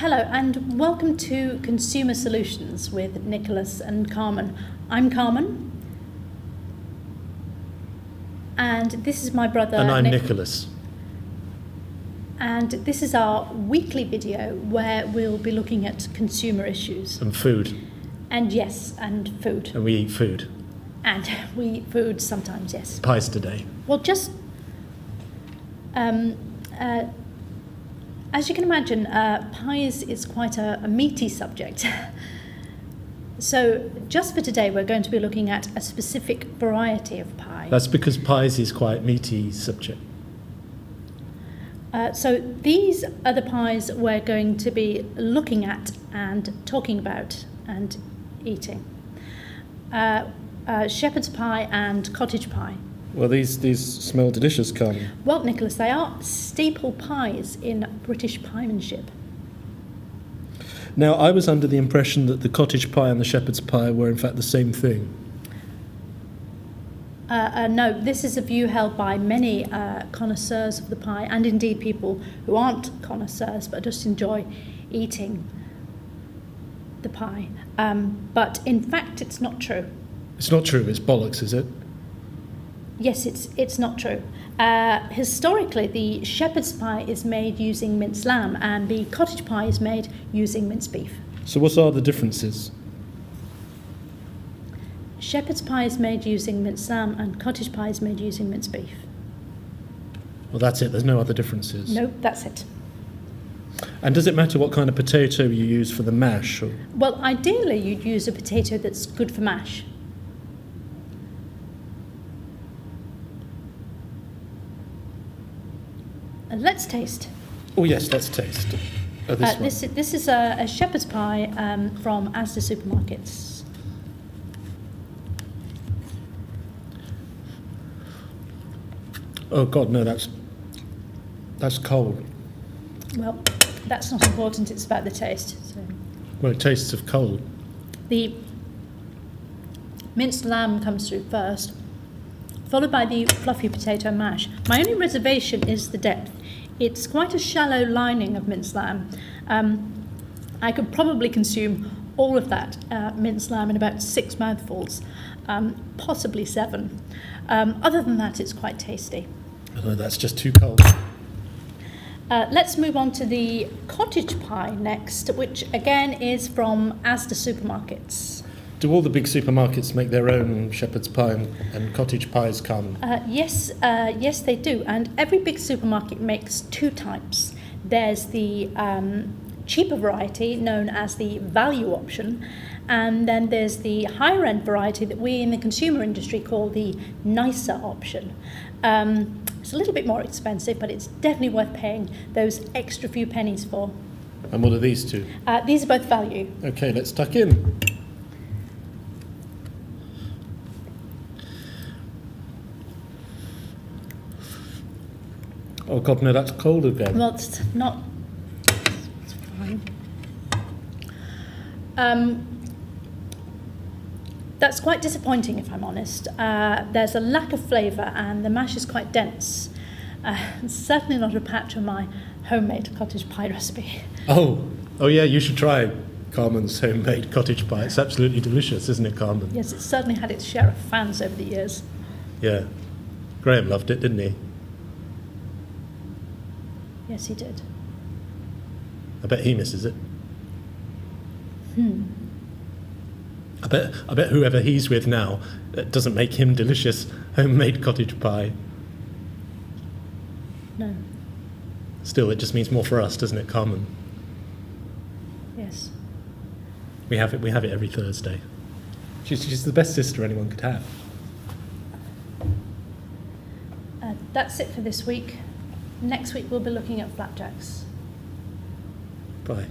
Hello and welcome to Consumer Solutions with Nicholas and Carmen. I'm Carmen and this is my brother. And I'm Nicholas. And this is our weekly video where we'll be looking at consumer issues. And food. And yes, and food. And we eat food. And we eat food sometimes, yes. Pies today. Well, just as you can imagine, pies is quite a meaty subject. So just for today, we're going to be looking at a specific variety of pie. That's because pies is quite meaty subject. So these are the pies we're going to be looking at and talking about and eating. Shepherd's pie and cottage pie. Well, these smell delicious, Carmen. Well, Nicholas, they are staple pies in British piemanship. Now, I was under the impression that the cottage pie and the shepherd's pie were in fact the same thing. No, this is a view held by many connoisseurs of the pie, and indeed people who aren't connoisseurs but just enjoy eating the pie. But in fact, it's not true. It's not true, it's bollocks, is it? Yes, it's not true. Historically, the shepherd's pie is made using minced lamb and the cottage pie is made using minced beef. So what are the differences? Shepherd's pie is made using minced lamb and cottage pie is made using minced beef. Well, that's it, there's no other differences. No, that's it. And does it matter what kind of potato you use for the mash? Or? Well, ideally you'd use a potato that's good for mash. Let's taste. Oh yes, let's taste. This is a shepherd's pie from Asda supermarkets. Oh God, no, that's cold. Well, that's not important. It's about the taste. So. Well, it tastes of cold. The minced lamb comes through first, followed by the fluffy potato mash. My only reservation is the depth. It's quite a shallow lining of minced lamb. I could probably consume all of that minced lamb in about 6 mouthfuls, possibly 7. Other than that, it's quite tasty. Oh, that's just too cold. Let's move on to the cottage pie next, which again is from Asda supermarkets. Do all the big supermarkets make their own shepherd's pie and cottage pies, Carmen? Yes, they do. And every big supermarket makes 2 types. There's the cheaper variety known as the value option, and then there's the higher end variety that we in the consumer industry call the nicer option. It's a little bit more expensive, but it's definitely worth paying those extra few pennies for. And what are these two? These are both value. Okay, let's tuck in. Oh God, no, that's cold again. Well, it's not. It's fine. That's quite disappointing, if I'm honest. There's a lack of flavour and the mash is quite dense. It's certainly not a patch on my homemade cottage pie recipe. Oh yeah, you should try Carmen's homemade cottage pie. It's absolutely delicious, isn't it, Carmen? Yes, it's certainly had its share of fans over the years. Yeah. Graham loved it, didn't he? Yes, he did. I bet he misses it. I bet whoever he's with now doesn't make him delicious homemade cottage pie. No. Still, it just means more for us, doesn't it, Carmen? Yes. We have it every Thursday. She's the best sister anyone could have. That's it for this week. Next week we'll be looking at flapjacks. Bye.